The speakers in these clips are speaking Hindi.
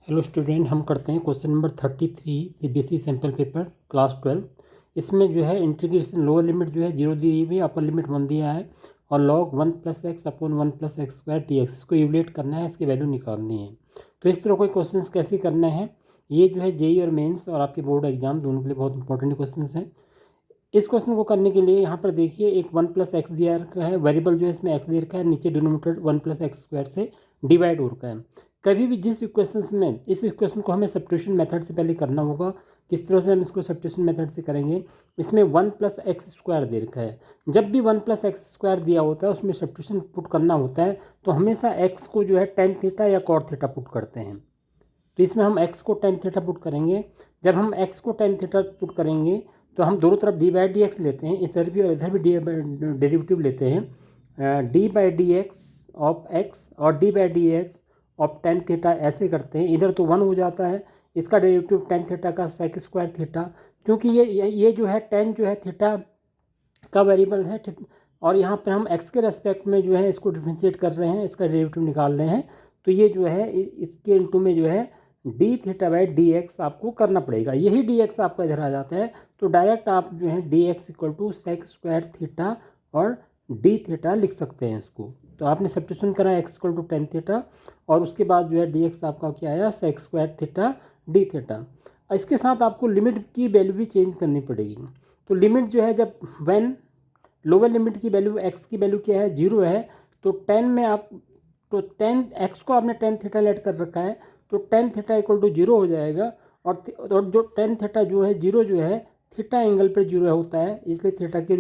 हेलो स्टूडेंट, हम करते हैं question number 33 CBSE sample paper class 12। इसमें जो है इंटीग्रेशन लोअर लिमिट जो है 0 दी हुई है, अपर लिमिट 1 दिया है और log 1 + x upon 1 + x square dx इसको इवलेट करना है, इसकी वैल्यू निकालनी है। तो इस तरह कोई क्वेश्चन कैसे करना है, ये जो है जेई और मेंस और आपके बोर्ड एग्जाम दोनों के लिए बहुत इंपॉर्टेंट क्वेश्चन हैं। इस क्वेश्चन को करने के लिए यहाँ पर देखिए एक 1 + x दिया रखा है, वेरिएबल जो है इसमें x दे रखा है, नीचे डिनोमिनेटर 1 + x स्क्वायर से डिवाइड हो रखा है। कभी भी जिस इक्वेशन में इस इक्वेशन को हमें सब्स्टिट्यूशन मेथड से पहले करना होगा। किस तरह से हम इसको सब्स्टिट्यूशन मेथड से करेंगे, इसमें 1 + x स्क्वायर दे रखा है। जब भी 1 + x स्क्वायर दिया होता है उसमें सब्स्टिट्यूशन पुट करना होता है, तो हमेशा x को जो है tan थीटा या cot थीटा पुट करते हैं। तो इसमें हम x को tan थीटा पुट करेंगे। जब हम x को tan थीटा पुट करेंगे तो हम दोनों तरफ d/dx लेते हैं, इधर भी और इधर भी डेरिवेटिव लेते हैं। d/dx ऑफ x और d/dx ऑफ tan थीटा ऐसे करते हैं। इधर तो 1 हो जाता है, इसका डेरिवेटिव tan थीटा का sec स्क्वायर थीटा, क्योंकि ये जो है tan जो है थीटा का वेरिएबल है, ठीक। और यहाँ पे हम x के रेस्पेक्ट में जो है इसको डिफ्रेंशिएट कर रहे हैं, इसका डेरिवेटिव निकाल रहे हैं। तो ये जो है इसके इनटू में जो है D theta by D x आपको करना पड़ेगा। यही डी एक्स आपका इधर आ जाता है, तो डायरेक्ट आप जो है D X equal to sec square theta और डी थीटा लिख सकते हैं इसको। तो आपने सब्स्टिट्यूशन करा X equal to tan theta और उसके बाद जो है डी एक्स आपका क्या आया, sec square theta D theta. इसके साथ आपको लिमिट की वैल्यू भी चेंज करनी पड़ेगी। तो लिमिट जो है जब व्हेन लोअर लिमिट की वैल्यू एक्स की वैल्यू क्या है, 0 है, तो 10 में आप तो 10 एक्स को आपने tan थीटा लेट कर रखा है, तो tan थीटा इक्वल टू 0 हो जाएगा। और जो tan थीटा जो है 0 जो है थीटा एंगल पर 0 होता है, इसलिए थीटा की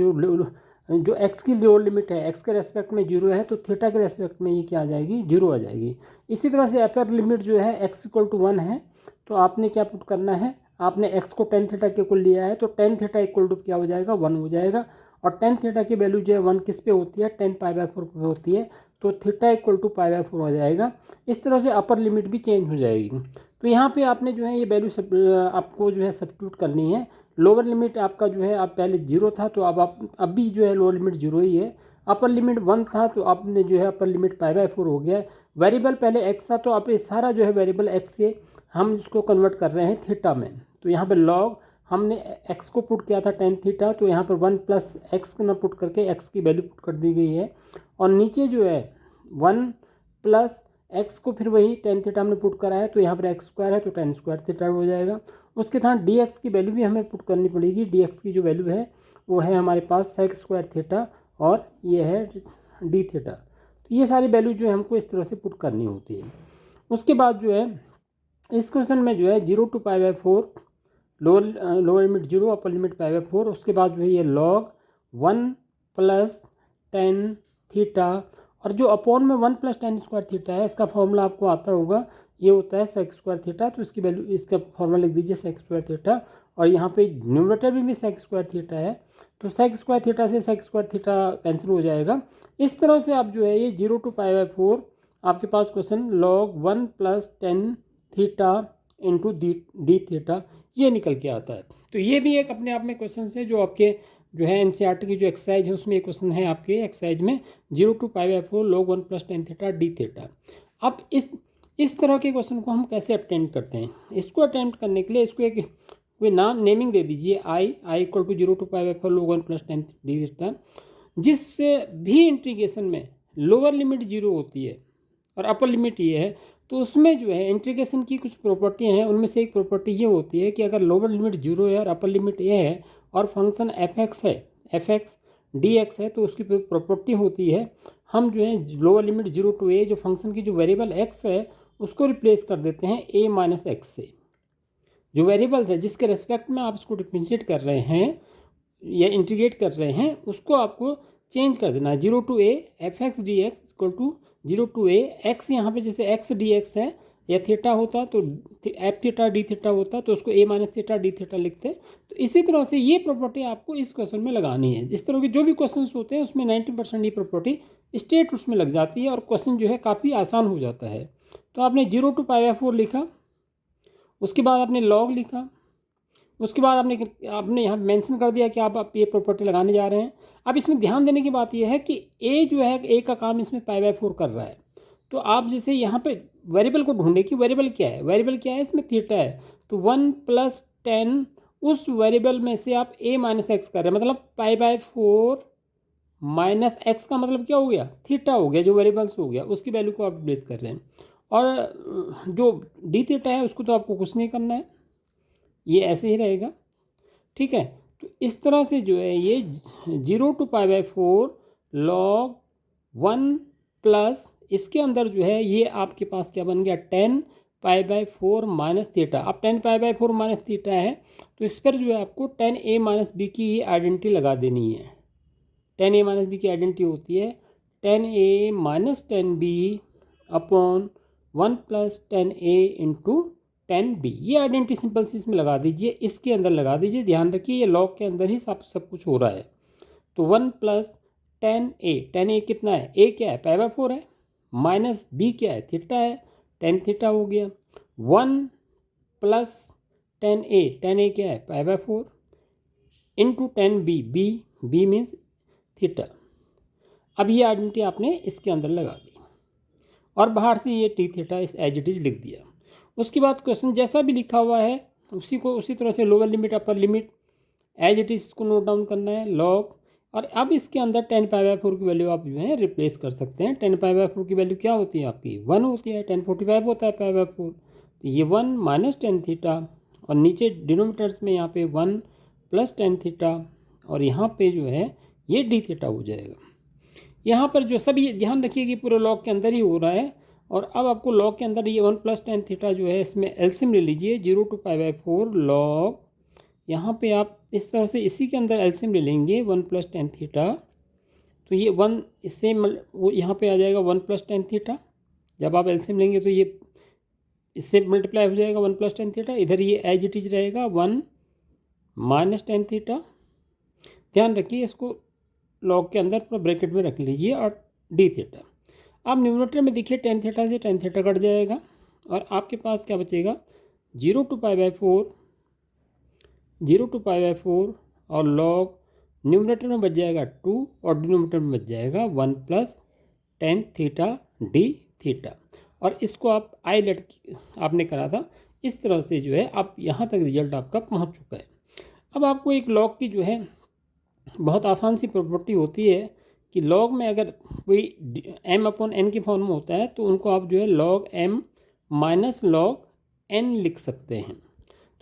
जो एक्स की लोअर लिमिट है एक्स के रेस्पेक्ट में 0 है, तो थीटा के रेस्पेक्ट में ये क्या आ जाएगी, 0 आ जाएगी। इसी तरह से अपर लिमिट जो है एक्स इक्वल टू 1 है, तो आपने क्या पुट करना है, आपने एक्स को tan थीटा के इक्वल लिया है, तो tan थीटा इक्वल टू क्या हो जाएगा, 1 हो जाएगा। और tan थीटा की वैल्यू जो है 1 किस पे होती है, tan π/4 पे होती है, तो थीटा इक्वल टू π/4 हो जाएगा। इस तरह से अपर लिमिट भी चेंज हो जाएगी। तो यहाँ पे आपने जो है ये वैल्यू आपको जो है सब्स्टिट्यूट करनी है। लोअर लिमिट आपका जो है आप पहले 0 था, तो अब भी जो है लोअर लिमिट 0 ही है। अपर लिमिट 1 था, तो आपने जो है अपर लिमिट π/4 हो गया। वेरिएबल पहले x था, तो आप ये सारा जो है वेरिएबल x से हम इसको कन्वर्ट कर रहे हैं थीटा में। तो यहाँ पे लॉग हमने x को पुट किया था tan थीटा, तो यहाँ पर 1 + x ना पुट करके x की वैल्यू पुट कर दी गई है। और नीचे जो है 1 + x को फिर वही tan थीटा हमने पुट करा है, तो यहाँ पर x स्क्वायर है तो tan स्क्वायर थीटा हो जाएगा। उसके साथ dx की वैल्यू भी हमें पुट करनी पड़ेगी। dx की जो वैल्यू है वो है हमारे पास sec स्क्वायर थीटा और ये है d थीटा। तो ये सारी वैल्यू जो है हमको इस तरह से पुट करनी होती है। उसके बाद जो है इस क्वेश्चन में जो है 0 to π/4 lower limit 0 upper limit π/4, उसके बाद जो है ये log 1 + tan थीटा और जो अपॉन में 1 + tan स्क्वायर थीटा है, इसका फॉर्मूला आपको आता होगा, ये होता है सेक स्क्वायर थीटा। तो इसकी वैल्यू, इसका फॉर्मूला लिख दीजिए सेक स्क्वायर थीटा। और यहाँ पे न्यूमरेटर में भी सेक स्क्वायर थीटा है, तो सेक स्क्वायर थीटा से सेक स्क्वायर थीटा कैंसिल हो जाएगा। इस तरह से आप जो है ये 0 to π/4 आपके पास question log 1 + tan theta into d theta ये निकल के आता है। तो ये भी एक अपने आप में क्वेश्चन है जो आपके जो है एनसीईआरटी की जो एक्सरसाइज है उसमें एक क्वेश्चन है आपके एक्सरसाइज में 0 to π/4 log 1 + tan theta D theta. अब इस तरह के क्वेश्चन को हम कैसे अटेम्प्ट करते हैं, इसको अटेम्प्ट करने के लिए इसको एक कोई नाम नेमिंग दे दीजिए, I equal to 0 to π/4 log 1 + tan d theta. जिससे भी इंटीग्रेशन में लोअर लिमिट 0 होती है और अपर लिमिट ये है, तो उसमें जो है इंटीग्रेशन की कुछ प्रॉपर्टी हैं। उनमें से एक प्रॉपर्टी ये होती है कि अगर लोअर लिमिट 0 है और अपर लिमिट ए है और फंक्शन f(x) है, f(x) dx है, तो उसकी प्रॉपर्टी होती है हम जो है लोअर लिमिट 0 to a जो फंक्शन की जो वेरिएबल x है उसको रिप्लेस कर देते हैं a - x से। जो वेरिएबल है जिसके रेस्पेक्ट में आप इसको डिफरेंशिएट कर रहे हैं या इंटीग्रेट कर रहे हैं, उसको आपको चेंज कर देना है। 0 to a f(x) dx equal to 0 to a x, यहाँ पे जैसे x dx है या थीटा होता तो f थीटा डी थीटा होता, तो उसको a - थीटा डी थीटा लिखते। तो इसी तरह से ये प्रॉपर्टी आपको इस क्वेश्चन में लगानी है। इस तरह के जो भी क्वेश्चन होते हैं उसमें 90% ये प्रॉपर्टी स्ट्रेट उसमें लग जाती है और क्वेश्चन जो है काफ़ी आसान हो जाता है। तो आपने 0 to π/4 लिखा, उसके बाद आपने लॉग लिखा, उसके बाद आपने यहाँ मेंशन कर दिया कि आप ये प्रॉपर्टी लगाने जा रहे हैं। अब इसमें ध्यान देने की बात यह है कि ए जो है ए का काम इसमें π/4 कर रहा है, तो आप जैसे यहाँ पे वेरिएबल को ढूंढे कि वेरिएबल क्या है, वेरिएबल क्या है इसमें थीटा है, तो 1 + 10 उस वेरिएबल में से आप a - x कर रहे हैं, मतलब π/4 - x का मतलब क्या हो गया, थीटा हो गया, जो वेरिएबल्स हो गया उसकी वैल्यू को आप रिप्लेस कर रहे हैं। और जो डी थीटा है उसको तो आपको कुछ नहीं करना है, ये ऐसे ही रहेगा, ठीक है। तो इस तरह से जो है ये 0 to π/4 log 1 प्लस इसके अंदर जो है ये आपके पास क्या बन गया 10 π/4 माइनस थीटा। अब 10 π/4 माइनस थीटा है तो इस पर जो है आपको 10a - b की ये आइडेंटिटी लगा देनी है। 10a - b की आइडेंटिटी होती है 10a - 10b upon 1 + 10a into 10b। ये आइडेंटिटी सिंपल सी इसमें लगा दीजिए, इसके अंदर लगा दीजिए। ध्यान रखिए ये लॉग के अंदर ही सब कुछ हो रहा है। तो 1 + 10a, 10a कितना है, a क्या है π/4 है, माइनस b क्या है थीटा है, 10 थीटा हो गया। 1 + 10a, 10a क्या है π/4 into 10b, b means theta. अब ये आइडेंटिटी आपने इसके अंदर लगा दी और बाहर से ये टी थीटा इस एज इट इज लिख दिया। उसके बाद क्वेश्चन जैसा भी लिखा हुआ है उसी तरह से lower limit upper limit as it is इसको नोट डाउन करना है लॉग। और अब इसके अंदर 10 π/4 की वैल्यू आप जो है रिप्लेस कर सकते हैं। 10 π/4 की वैल्यू क्या होती है आपकी 1 होती है, 1045 होता है π/4, तो ये 1 - 10 थीटा और नीचे डिनोमिनेटर्स में यहाँ पे 1 + 10 थीटा और यहाँ पे जो है ये डी थीटा हो जाएगा। यहाँ पर जो सभी ध्यान रखिए कि पूरे लॉग के अंदर ही हो रहा है। और अब आपको लॉग के अंदर ये 1 + 10 थीटा जो है इसमें एलसीएम ले लीजिए 0 to π/4 लॉग, यहाँ पे आप इस तरह से इसी के अंदर एलसीएम ले लेंगे 1 + 10 थीटा, तो ये 1 इससे वो यहाँ पे आ जाएगा 1 + 10 थीटा। जब आप एलसीएम लेंगे तो ये इससे मल्टीप्लाई हो जाएगा 1 + 10 थीटा, इधर ये एज इट इज रहेगा 1 - 10 थीटा। ध्यान रखिए इसको लॉग के अंदर पूरा ब्रैकेट में रख लीजिए और डी थीटा। अब न्यूमरेटर में देखिए 10 थीटा से 10 थीटा कट जाएगा और आपके पास क्या बचेगा 0 to π/4, 0 to π/4 और लॉग न्यूमरेटर में बच जाएगा 2 और डिनोमिनेटर में बच जाएगा 1 + 10 थीटा डी थीटा। और इसको आप आईलेट आपने करा था, इस तरह से जो है आप यहाँ तक रिजल्ट आपका पहुँच चुका है। अब आपको एक लॉग की जो है बहुत आसान सी प्रॉपर्टी होती है कि लॉग में अगर कोई m/n की फॉर्म में होता है तो उनको आप जो है log m - log n लिख सकते हैं।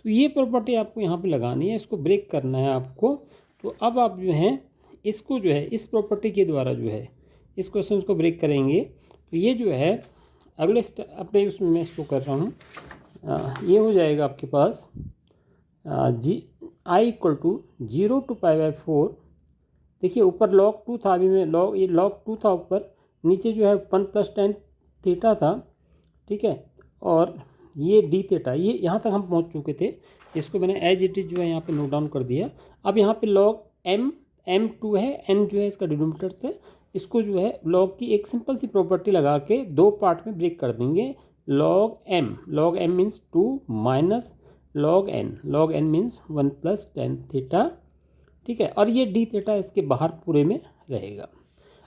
तो ये प्रॉपर्टी आपको यहाँ पे लगानी है, इसको ब्रेक करना है आपको। तो अब आप जो है इसको जो है इस प्रॉपर्टी के द्वारा जो है इस क्वेश्चन को ब्रेक करेंगे। तो ये जो है अगले अपने उसमें मैं इसको कर रहा हूँ, ये हो जाएगा आपके पास i = 0 to π/4। देखिए ऊपर log 2 था, अभी में ये log 2 था ऊपर, नीचे जो है 1 + 10 थीटा था, ठीक है। और ये डी थीटा, ये यहाँ तक हम पहुँच चुके थे, इसको मैंने एज इट इज जो है यहाँ पे नोट डाउन कर दिया। अब यहाँ पे log m2 है, n जो है इसका डिनोमिनेटर से, इसको जो है log की एक सिंपल सी प्रॉपर्टी लगा के दो पार्ट में ब्रेक कर देंगे। log m means 2 minus log n means 1 + 10 theta, ठीक है। और ये डी थीटा इसके बाहर पूरे में रहेगा।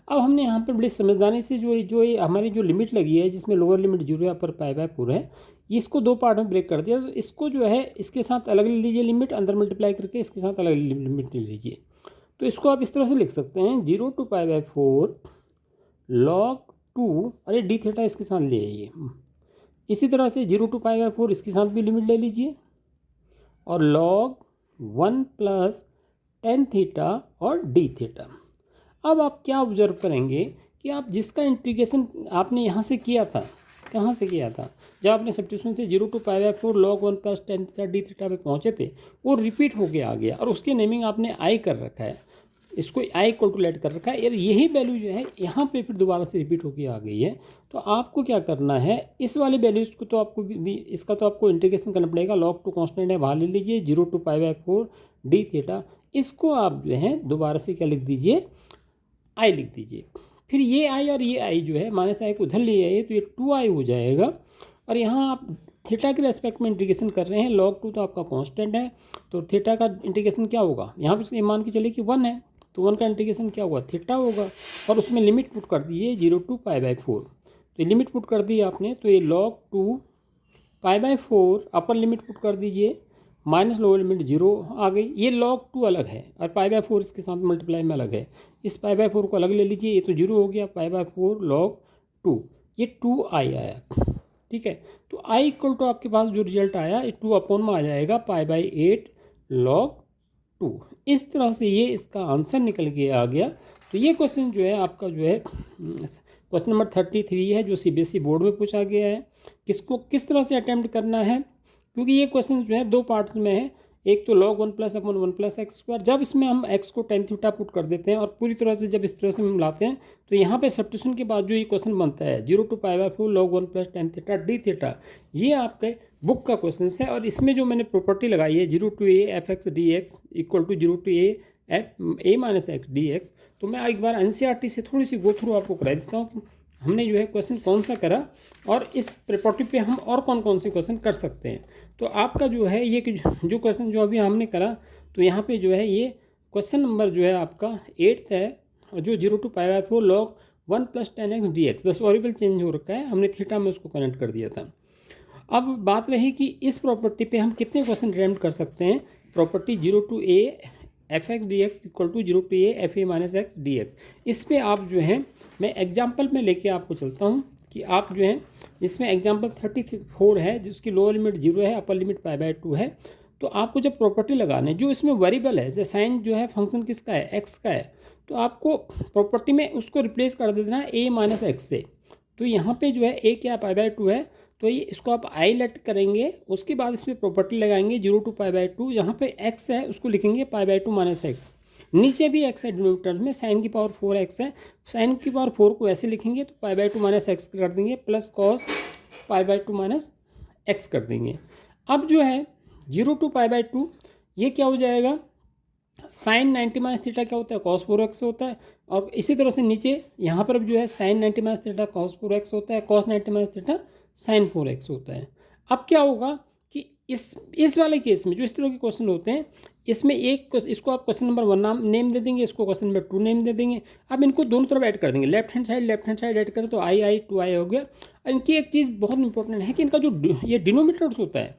अब हमने यहाँ पर बड़ी समझदारी से जो ये हमारी जो लिमिट लगी है जिसमें लोअर लिमिट 0 है अपर π/4 है, इसको दो पार्ट में ब्रेक कर दिया। तो इसको जो है इसके साथ अलग ले लीजिए लिमिट, अंदर मल्टीप्लाई करके इसके साथ अलग लिमिट ले लीजिए। तो इसको आप इस तरह से लिख सकते हैं 0 to π/4 log 2, अरे डी थीटा इसके साथ ले आइए, इसी तरह से 0 to π/4 इसके साथ भी लिमिट ले लीजिए और log 1 + 10 थीटा और डी थीटा। अब आप क्या ऑब्जर्व करेंगे कि आप जिसका इंटीग्रेशन आपने यहाँ से किया था, कहाँ से किया था, जब आपने सब्स्टिट्यूशन से 0 to π/4 log 1 + 10 theta D theta पे पहुँचे थे, वो रिपीट होके आ गया और उसकी नेमिंग आपने आई कर रखा है, इसको आई = लेट कर रखा है। यार यही वैल्यू जो है यहाँ पे फिर दोबारा से रिपीट होके आ गई है। तो आपको क्या करना है, इस वाले वैल्यूज़ को तो आपको इसका तो आपको इंटीग्रेशन करना पड़ेगा। log 2 कांस्टेंट है, वहाँ ले लीजिए 0 to π/4 डी थीटा, इसको आप जो है दोबारा से क्या लिख दीजिए आई लिख दीजिए। फिर ये आई और ये आई जो है -i को उधर ले आइए तो ये 2i हो जाएगा। और यहाँ आप थीटा के रेस्पेक्ट में इंटीग्रेशन कर रहे हैं, log 2 तो आपका कांस्टेंट है, तो थीटा का इंटीग्रेशन क्या होगा, यहाँ पर मान के चलिए कि 1 है, तो 1 का इंटीग्रेशन क्या होगा थीटा होगा और उसमें लिमिट पुट कर दीजिए 0 to π/4। तो लिमिट पुट कर दी आपने, तो ये log 2 π/4 अपर लिमिट पुट कर दीजिए, माइनस लोअर लिमिट 0 आ गई। ये log 2 अलग है और π/4 इसके साथ मल्टीप्लाई में अलग है, इस π/4 को अलग ले लीजिए, ये तो 0 हो गया, π/4 log 2, ये 2i आया, ठीक है। तो i इक्वल टू आपके पास जो रिजल्ट आया, ये 2 अपॉन में आ जाएगा π/8 log 2। इस तरह से ये इसका आंसर निकल के आ गया। तो ये क्वेश्चन जो है आपका जो है क्वेश्चन नंबर 33 है, जो CBSE बोर्ड में पूछा गया है। किसको किस तरह से अटैम्प्ट करना है, क्योंकि ये क्वेश्चन जो है 2 पार्ट्स में है। एक तो log 1 + 1 + x², जब इसमें हम x को tan थीटा पुट कर देते हैं और पूरी तरह से जब इस तरह से हम लाते हैं, तो यहाँ पे सब्स्टिट्यूशन के बाद जो ये क्वेश्चन बनता है 0 to π/4 log 1 + tan theta d theta, ये आपके बुक का क्वेश्चन है। और इसमें जो मैंने प्रॉपर्टी लगाई है 0 to a f(x) dx equal to 0 to a - x dx, तो मैं एक बार NCERT से थोड़ी सी गो थ्रू आपको करा देता हूँ कि हमने जो है क्वेश्चन कौन सा करा और इस प्रॉपर्टी पे हम और कौन कौन से क्वेश्चन कर सकते हैं। तो आपका जो है ये जो क्वेश्चन जो अभी हमने करा, तो यहाँ पे जो है ये क्वेश्चन नंबर जो है आपका 8th है, और जो 0 to π/4 log 1 + tan x dx, बस वेरिएबल चेंज हो रखा है, हमने थीटा में उसको कनेक्ट कर दिया था। अब बात रही कि इस प्रॉपर्टी पे हम कितने क्वेश्चन अटेम्प्ट कर सकते हैं। Property 0 to a f(x) dx equal to 0 to a fa - x dx, इस पर आप जो है मैं एग्जाम्पल में लेके आपको चलता हूँ कि आप जो है इसमें एग्जाम्पल 34 है, जिसकी लोअर लिमिट 0 है, अपर लिमिट π/2 है। तो आपको जब प्रॉपर्टी लगाना है, जो इसमें वेरिएबल है, जैसे साइन जो है फंक्शन किसका है, x का है, तो आपको प्रॉपर्टी में उसको रिप्लेस कर देना है a - x से। तो यहाँ पे जो है a क्या π/2 है, तो ये इसको आप i लेट करेंगे, उसके बाद इसमें प्रॉपर्टी लगाएंगे 0 to π/2, यहाँ पे x है उसको लिखेंगे π/2 - x, नीचे भी x है डिनोमिनेटर में, साइन की पावर 4x है, साइन की पावर 4 को ऐसे लिखेंगे तो π/2 - x कर देंगे, प्लस cos π/2 - x कर देंगे। अब जो है 0 to π/2 ये क्या हो जाएगा, साइन 90 - थीटा क्या होता है, cos 4x होता है, और इसी तरह से नीचे यहाँ पर अब जो है साइन 90 - थीटा cos 4x होता है, cos 90 - थीटा साइन 4x होता है। अब क्या होगा कि इस वाले केस में जो इस तरह के क्वेश्चन होते हैं, इसमें इसको आप क्वेश्चन नंबर 1 नेम दे देंगे, इसको क्वेश्चन नंबर 2 नेम दे देंगे। अब इनको दोनों तरफ ऐड कर देंगे, लेफ्ट हैंड साइड ऐड करें तो i 2i हो गया। और इनकी एक चीज़ बहुत इंपॉर्टेंट है कि इनका जो ये डिनोमिनेटर्स होता है,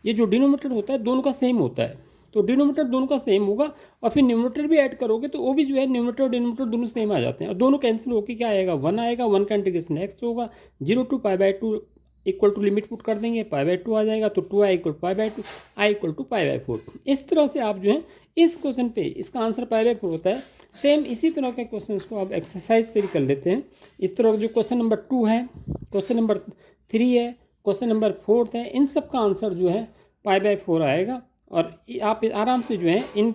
ये जो डिनोमिनेटर होता है दोनों का सेम होता है, तो डिनोमिनेटर दोनों का सेम होगा, और फिर न्यूमरेटर भी ऐड करोगे तो वो भी जो है न्यूमरेटर और डिनोमिनेटर दोनों सेम आ जाते हैं, और दोनों कैंसिल होकर क्या आएगा, 1 आएगा, 1 का इंटीग्रेशन x होगा, 0 to π/2 equal to limit put कर देंगे, π/2 आ जाएगा, तो 2i equal π/2, i equal to π/4। इस तरह से आप जो है इस क्वेश्चन पे इसका आंसर π/4 होता है। सेम इसी तरह के क्वेश्चन को आप एक्सरसाइज से भी कर लेते हैं। इस तरह जो क्वेश्चन नंबर 2 है, क्वेश्चन नंबर 3 है, क्वेश्चन नंबर 4 है, इन सब का आंसर जो है π/4 आएगा, और आप आराम से जो है इन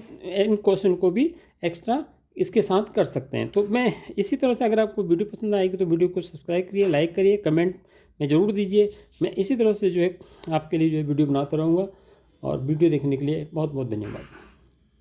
क्वेश्चन को भी एक्स्ट्रा इसके साथ कर सकते हैं। तो मैं इसी तरह से, अगर आपको वीडियो पसंद आएगी तो वीडियो को सब्सक्राइब करिए, लाइक करिए, कमेंट में ज़रूर दीजिए। मैं इसी तरह से जो है आपके लिए जो है वीडियो बनाता रहूँगा, और वीडियो देखने के लिए बहुत बहुत धन्यवाद।